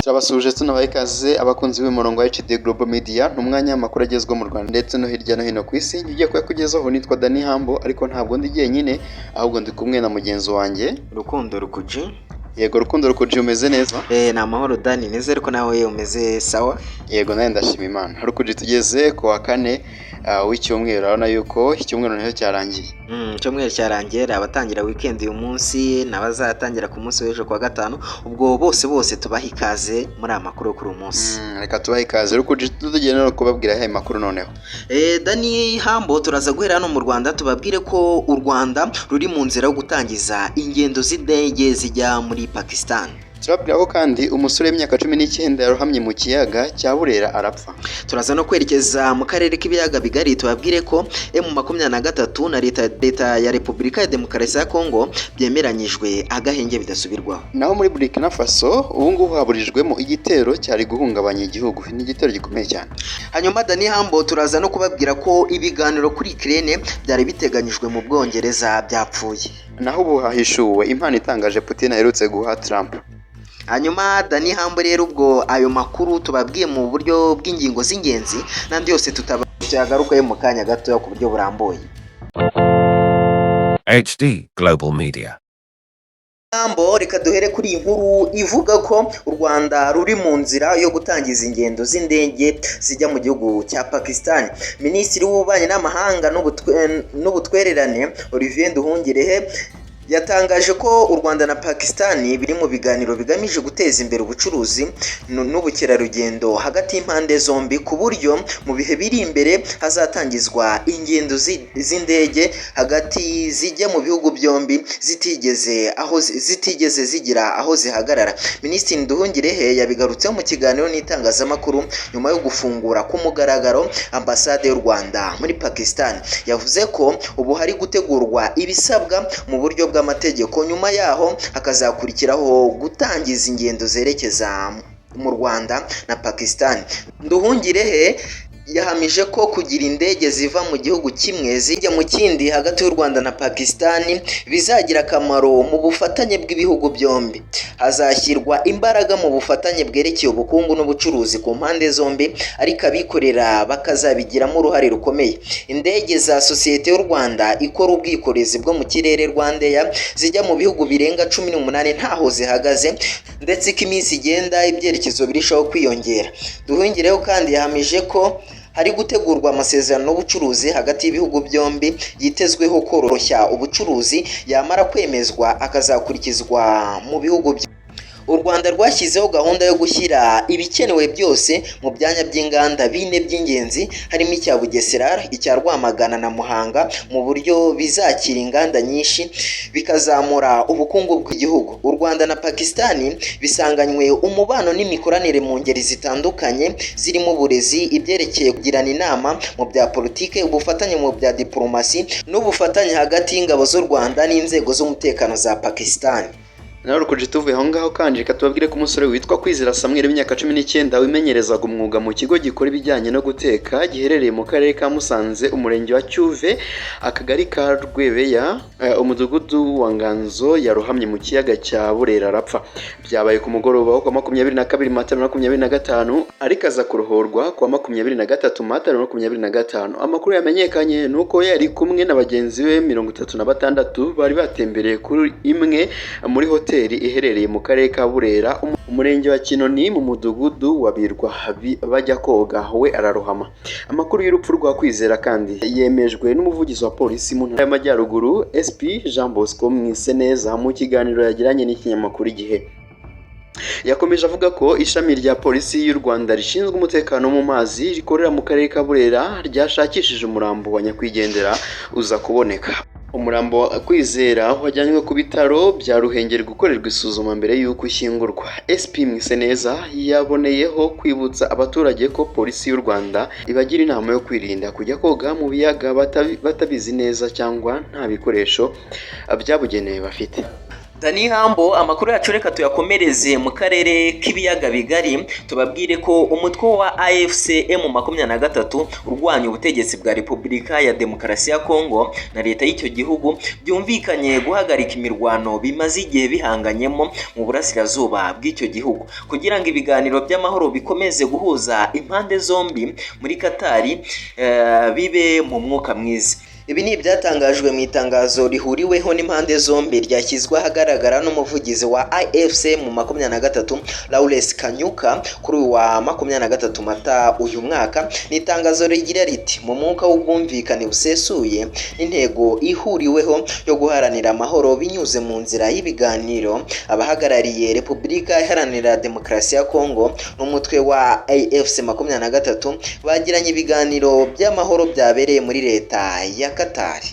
Turabasuje tunabaha ikaze abakunzi b'umurongo wa HD Global Media, n'umwanya w'amakuru agezweho mu Rwanda ndetse no hirya no hino ku isi. Ngiye kuyakugezaho, nitwa Dani Hambo, ariko ntabwo ndi jyenyine, ahubwo ndi kumwe na mugenzi wanjye Rukundo Rukuji. Yego Rukundo Rukuji, umeze neza? Ni amahoro Dani, nizere ko nawe umeze sawa. Yego nawe ndashima Imana. Rukuji, tugeze ku wa kane w'icyumweru, urabona yuko icyumweru naho cyarangiye. Icyumweru cyarangiye, abatangira weekend uyu munsi n'abazatangira ku munsi w'ejo kwa gatanu. Ubwo bose tubaha ikaze muri aya makuru kuri uyu munsi. Reka tubahe ikaze Rukuji, tugiye no kubabwira aya makuru noneho. Dani Hambo, turaza guhera hano mu Rwanda tubabwire ko u Rwanda ruri mu nzira yo gutangiza ingendo z'indege zijya muri Pakistan. Turabwira ko kandi umusore w'imyaka 19 yarohamye mu kiyaga cya Burera arapfa. Turaza no kwerekeza mu karere k'ibiyaga bigari tubabwire ko M23 na leta ya Repubulika ya Demokarasi ya Kongo byemeranyijwe agahenge bidasubirwaho. Naho muri Burkina Faso ubu ngubu haburijwemo igitero cyari guhungabanya igihugu. Ni igitero gikomeye cyane. Hanyuma Dani Hambo, turaza no kubabwira ko ibiganiro kuri Ukraine byari biteganyijwe mu Bwongereza byapfuye. Naho ubu hahishuwe impano itangaje Putin aherutse guha Trump. Hanyuma Dani Hambo, rero ubwo ayo makuru tubabwiye mu buryo bw'ingingo z'ingenzi, n'andi yose tutagarukayo mu kanya gato ku buryo burambuye. HD Global Media. Hambo, reka duhere kuri iyi nkuru ivuga ko u Rwanda ruri mu nzira yo gutangiza ingendo z'indege zijya mu gihugu cya Pakistan. Minisitiri w'Ububanyi n'Amahanga n'Ubutwererane Olivier Nduhungirehe yatangaje ko u Rwanda na Pakistan biri mu biganiro bigamije guteza imbere ubucuruzi n'ubukerarugendo hagati y'impande zombi, ku buryo mu bihe biri imbere hazatangizwa ingendo z'indege hagati zijya mu bihugu byombi zitigeze zigira aho zihagarara. Minisitiri Nduhungirehe yabigarutseho mu kiganiro n'itangazamakuru nyuma yo gufungura ku mugaragaro ambasade y'u Rwanda muri Pakistan. Yavuze ko ubu hari gutegurwa ibisabwa mu buryo bw'amategeko, nyuma yaho hakazakurikiraho gutangiza ingendo zerekeza mu Rwanda na Pakistan. Nduhungirehe yahamije ko kugira indege ziva mu gihugu kimwe zijya mu kindi hagati y'u Rwanda na Pakistan bizagira akamaro mu bufatanye bw'ibihugu byombi. Hazashyirwa imbaraga mu bufatanye bwerekeye ubukungu n'ubucuruzi ku mpande zombi, ariko abikorera bakazabigiramo uruhare rukomeye. Indege za sosiyete y'u Rwanda ikora ubwikorezi bwo mu kirere Rwandair zijya mu bihugu birenga 18 ntaho zihagaze, ndetse ko iminsi igenda ibyerekezo birushaho kwiyongera. Duhungireho kandi yahamije ko hari gutegurwa amasezerano y'ubucuruzi hagati y'ibihugu byombi yitezweho koroshya ubucuruzi, yamara kwemezwa akazakurikizwa mu bihugu byombi. U Rwanda rwashyizeho gahunda yo gushyira ibikenewe byose mu byanya by'inganda bine by'ingenzi, harimo icya Bugesera, icya Rwamagana na Muhanga, mu buryo bizakira inganda nyinshi bikazamura ubukungu bw'igihugu. U Rwanda na Pakistan bisanganywe umubano n'imikoranire mu ngeri zitandukanye, zirimo uburezi, ibyerekeye kugirana inama mu bya politike, ubufatanye mu bya diplomasi n'ubufatanye hagati y'ingabo z'u Rwanda n'inzego z'umutekano za Pakistan. Naho Rukuji, tuvuye aho ngaho kandi reka tubabwire ko umusore witwa Kwizera Samuel w'imyaka 19 wimenyerezaga umwuga mu kigo gikora ibijyanye no guteka giherereye mu karere ka Musanze, umurenge wa Cyuve, akagari ka Rwebeya, umudugudu wa Nganzo, yarohamye mu kiyaga cya Burera arapfa. Byabaye ku mugoroba wo kwa 22 Mata 2025, ariko aza kurohorwa kwa 23 Mata 2025. Amakuru yamenyekanye nuko yari kumwe na bagenzi be 36 bari batembereye kuri imwe muri hoteli iherereye mu karere ka Burera, umurenge wa Kinoni, mu mudugudu wa Birwa, bajya koga we ararohama. Amakuru y'urupfu rwa Kwizera kandi yemejwe n'umuvugizi wa polisi mu ntara y'Amajyaruguru, SP Jean Bosco Mwiseneza, mu kiganiro yagiranye n'ikinyamakuru Igihe. Yakomeje avuga ko ishami rya polisi y'u Rwanda rishinzwe umutekano mu mazi rikorera mu karere ka Burera ryashakishije umurambo wa nyakwigendera uza kuboneka. Umurambo wa Kwizera wajyanywe ku bitaro bya Ruhengeri gukorerwa isuzuma mbere y'uko ushyingurwa. SP Mwiseneza yaboneyeho kwibutsa abaturage ko polisi y'u Rwanda ibagira inama yo kwirinda kujya koga mu biyaga batabizi neza cyangwa nta bikoresho byabugenewe bafite. Dani Hambo, amakuru yacu reka tuyakomereze mu karere k'ibiyaga bigari, tubabwire ko umutwe wa AFC M23 urwanya ubutegetsi bwa Repubulika ya Demokarasi ya Kongo na leta y'icyo gihugu byumvikanye guhagarika imirwano bimaze igihe bihanganyemo mu burasirazuba bw'icyo gihugu kugira ngo ibiganiro by'amahoro bikomeze guhuza impande zombi muri Katari bibe mu mwuka mwiza. Ibi ni ibyatangajwe mu itangazo rihuriweho n'impande zombi ryashyizwe ahagaragara n'umuvugizi wa AFC M23 Lawrence Kanyuka kuri wa 23 Mata uyu mwaka. Ni itangazo rigira riti mu mwuka w'ubwumvikane busesuye n'intego ihuriweho yo guharanira amahoro binyuze mu nzira y'ibiganiro, abahagarariye Repubulika Iharanira Demokarasi ya Kongo n'umutwe wa AFC M23 bagiranye ibiganiro by'amahoro byabereye muri leta ya Katari.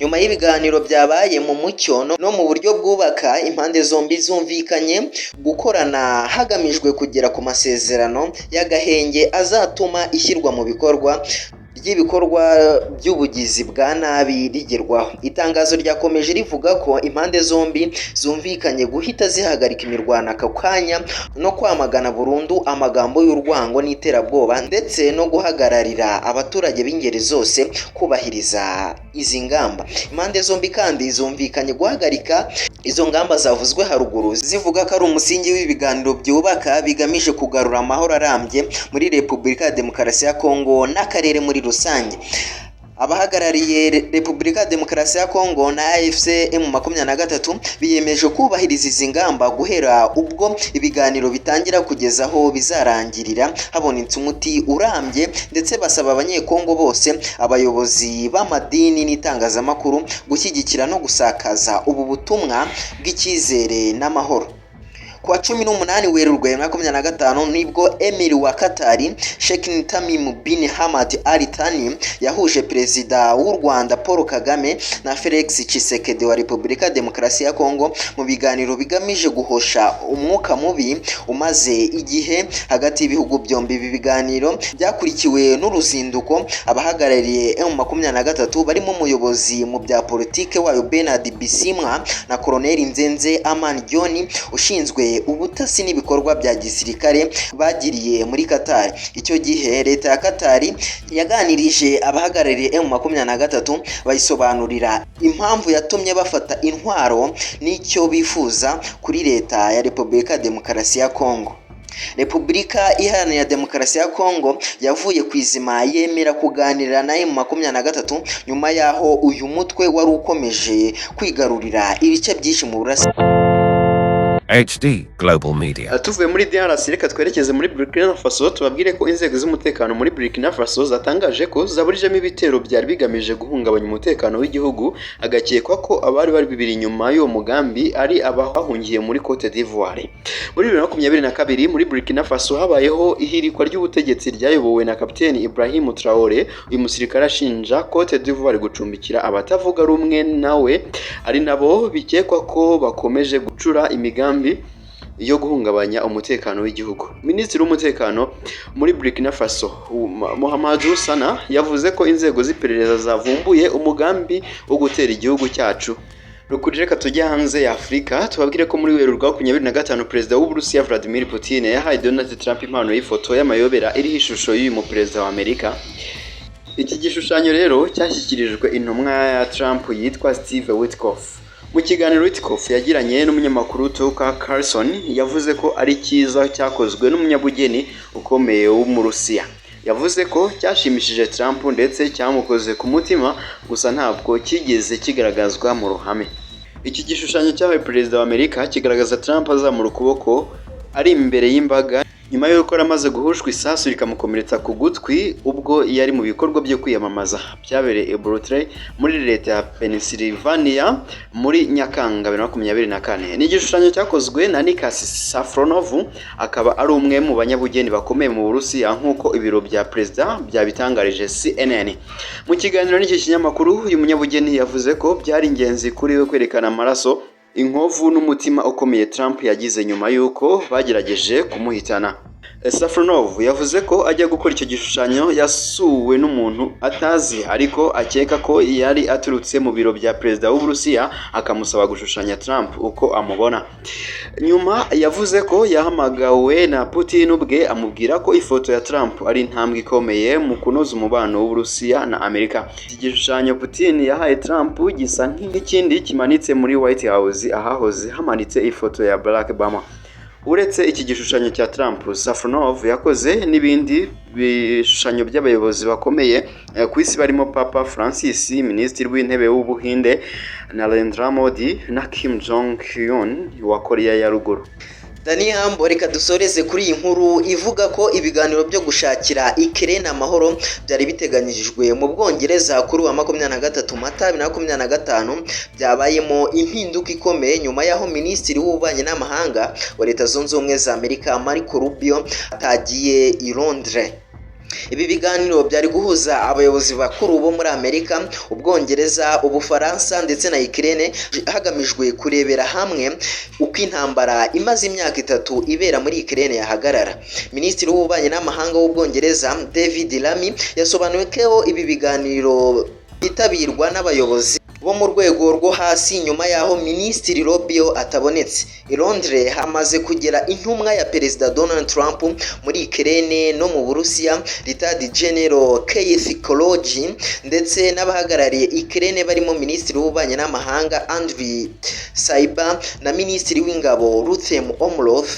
Nyuma y'ibiganiro byabaye mu mucyo no mu buryo bwubaka, impande zombi zumvikanye gukorana hagamijwe kugera ku masezerano y'agahenge azatuma ishyirwa mu bikorwa ry'ibikorwa by'ubugizi bwa nabi rigerwaho. Itangazo ryakomeje rivuga ko impande zombi zumvikanye guhita zihagarika imirwano aka kanya no kwamagana burundu amagambo y'urwango n'iterabwoba, ndetse no guhagararira abaturage b'ingeri zose kubahiriza izi ngamba. Impande zombi kandi zumvikanye guhagarika izo ngamba zavuzwe haruguru, zivuga ko ari umusingi w'ibiganiro byubaka bigamije kugarura amahoro arambye muri Repubulika ya Demokarasi ya Kongo n'akarere muri rusange. Abahagarariye Repubulika ya Demokarasi ya Kongo na AFC M23 biyemeje kubahiriza izi ngamba guhera ubwo ibiganiro bitangira kugeza aho bizarangirira habonetse umuti urambye, ndetse basaba abanyekongo bose, abayobozi b'amadini n'itangazamakuru gushyigikira no gusakaza ubu butumwa bw'icyizere n'amahoro. Kwa 18 Werurwe 2025 nibwo Emir wa Katari Sheikh Tamim bin Hamad Al Thani yahuje perezida w'u Rwanda Paul Kagame na Felix Tshisekedi wa Repubulika Demokarasi ya Kongo mu biganiro bigamije guhosha umwuka mubi umaze igihe hagati y'ibihugu byombi. Ibi biganiro byakurikiwe n'uruzinduko abahagarariye M23 barimo umuyobozi mu bya politike wayo Bernard Bisimwa na Colonel Nzenze Amani John ushinzwe ubutasi n'ibikorwa bya gisirikare bagiriye muri Katari. Icyo gihe leta ya Katari yaganirije abahagarariye M23 bayisobanurira impamvu yatumye bafata intwaro n'icyo bifuza kuri leta ya Repubulika Demokarasi ya Kongo. Repubulika Iharanira Demokarasi ya Kongo yavuye ku izima yemera kuganira na M23 nyuma yaho uyu mutwe wari ukomeje kwigarurira ibice byinshi mu burasirazuba. HD Global Media. Tuvuye muri DRC reka twerekeze muri Burkina Faso, tubabwire ko inzego z'umutekano muri Burkina Faso zatangaje ko zaburijemo ibitero byari bigamije guhungabanya umutekano w'igihugu, agakekwa ko abari bibiri inyuma y'uwo mugambi ari abahungiye muri Cote d'Ivoire. Muri 2022 muri Burkina Faso habayeho ihirikwa ry'ubutegetsi ryayobowe na Kapiteni Ibrahim Traoré. Uyu musirikare ashinja Cote d'Ivoire gucumbikira abatavuga rumwe nawe, ari nabo bikekwa ko bakomeje gucura imigambi yo guhungabanya umutekano w'igihugu. Minisitiri w'umutekano muri Burkina Faso Mohamedou Sana yavuze ko inzego z'iperereza zavumbuye umugambi wo gutera igihugu cyacu. Reka tujya hanze ya Afurika, tubabwire ko muri Werurwe 2025 perezida w'Uburusiya Vladimir Putin yahaye Donald Trump impano y'ifoto y'amayobera iriho ishusho y'uyu muperezida wa Amerika. Iki gishushanyo rero cyashyikirijwe intumwa ya Trump yitwa Steve Witkoff. Mu kiganiro Witkoff yagiranye n'umunyamakuru Tucker Carlson yavuze ko ari cyiza cyakozwe n'umunyabugeni ukomeye w'Umurusiya. Yavuze ko cyashimishije Trump ndetse cyamukoze ku mutima, gusa ntabwo kigeze kigaragazwa mu ruhame. Iki gishushanyo cyahawe perezida wa Amerika kigaragaza Trump azamura ukuboko ari imbere y'imbaga nyuma y'uko amaze guhushwa isasu rikamukomeretsa ku gutwi ubwo yari mu bikorwa byo kwiyamamaza byabereye Butler muri leta ya Pennsylvania muri Nyakanga 2024. Ni igishushanyo cyakozwe na Nikas Safronov, akaba ari umwe mu banyabugeni bakomeye mu Burusiya nk'uko ibiro bya perezida byabitangarije CNN. Mu kiganiro n'iki kinyamakuru uyu munyabugeni yavuze ko byari ingenzi kuri we kwerekana amaraso, inkovu n'umutima ukomeye Trump yagize nyuma y'uko bagerageje kumuhitana. Safronov yavuze ko ajya gukora icyo gishushanyo yasuwe n'umuntu atazi ariko akeka ko yari aturutse mu biro bya perezida w'Uburusiya akamusaba gushushanya Trump uko amubona. Nyuma yavuze ko yahamagawe na Putin ubwe amubwira ko ifoto ya Trump ari intambwe ikomeye mu kunoza umubano w'Uburusiya na Amerika. Iki gishushanyo Putin yahaye Trump gisa nk'ikindi kimanitse muri White House ahahoze hamanitse ifoto ya Barack Obama. Uretse iki gishushanyo cya Trump, Safronov yakoze n'ibindi bishushanyo by'abayobozi bakomeye ku isi barimo Papa Francis, Minisitiri w'Intebe w'Ubuhinde Narendra Modi na Kim Jong-un wa Korea ya Ruguru. Dani Hambo, reka dusoreze kuri iyi nkuru ivuga ko ibiganiro byo gushakira Ukraine amahoro byari biteganyijwe mu Bwongereza kuri wa 23 Mata 2025 byabayemo impinduka ikomeye nyuma yaho Minisitiri w'Ububanyi n'Amahanga wa Leta Zunze Ubumwe za Amerika Marco Rubio atagiye i Londres. Ibi biganiro byari guhuza abayobozi bakuru bo muri Amerika, Ubwongereza, Ubufaransa ndetse na Ukraine hagamijwe kurebera hamwe uko intambara imaze imyaka 3 ibera muri Ukraine yahagarara. Minisitiri w'Ububanyi n'Amahanga w'Ubwongereza David Lammy yasobanuye ko ibi biganiro bitabirwa n'abayobozi bo mu rwego rwo hasi nyuma yaho Minisitiri Rubio atabonetse. I Londres hamaze kugera intumwa ya Perezida Donald Trump muri Ukraine no mu Burusiya, Retired General Keith Kellogg, ndetse n'abahagarariye Ukraine barimo Minisitiri w'Ububanyi n'Amahanga Andriy Sybiha na Minisitiri w'Ingabo Ruthem Omrov.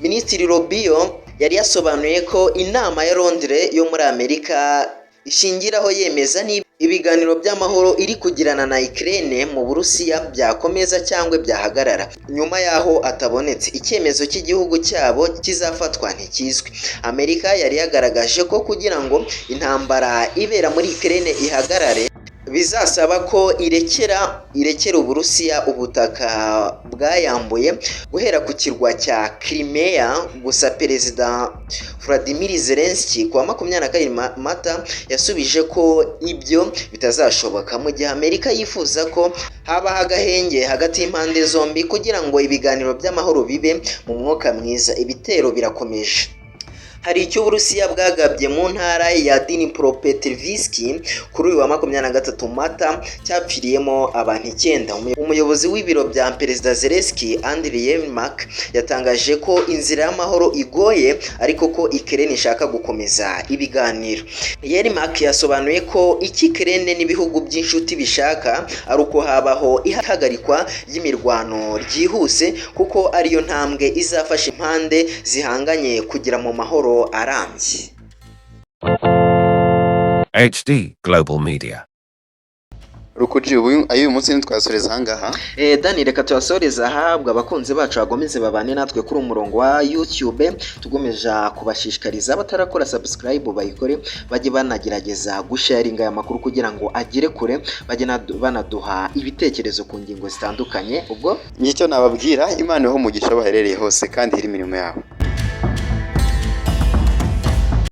Minisitiri Rubio yari yasobanuye ko inama ya Londres yo muri Amerika ishingiraho yemeza niba ibiganiro by'amahoro iri kugirana na Ukraine mu Burusiya byakomeza cyangwa byahagarara. Nyuma yaho atabonetse, icyemezo cy'igihugu cyabo kizafatwa ntikizwi. Amerika yari yagaragaje ko kugira ngo intambara ibera muri Ukraine ihagarare bizasaba ko irekera Uburusiya ubutaka bwayambuye guhera ku kirwa cya Crimea. Gusa Perezida Vladimir Zelensky ku wa 22 Mata yasubije ko ibyo bitazashoboka, mu gihe Amerika yifuza ko habaho agahenge hagati y'impande zombi kugira ngo ibiganiro by'amahoro bibe mu mwuka mwiza. Ibitero birakomeje. Hari icyo Uburusiya bwagabye mu ntara ya Dnipropetrovsk kuri uyu wa 23 Mata cyapfiriyemo abantu 9. Umuyobozi w'ibiro bya Perezida Zelensky Andriy Yermak yatangaje ko inzira y'amahoro igoye ariko ko Ukraine ishaka gukomeza ibiganiro. Yermak yasobanuye ko Ukraine n'ibihugu by'inshuti bishaka ari uko habaho ihagarikwa ry'imirwano ryihuse kuko ariyo ntambwe izafasha impande zihanganye kugira mu mahoro arambye. HD Global Media. Rukuji uyu munsi ntitwasoreza ahangaha. Dani, reka tuyasoreza ahabwa abakunzi bacu bagomeze babane natwe kuri umurongo wa YouTube. Tugomeja kubashishikariza batarakora subscribe bayikore, bajye banagerageza gusharinga aya makuru kugira ngo agere kure, bajye banaduha ibitekerezo ku ngingo zitandukanye. Ubwo nicyo nababwira, Imana iho mugisha baherereye hose kandi iri imirimo yabo.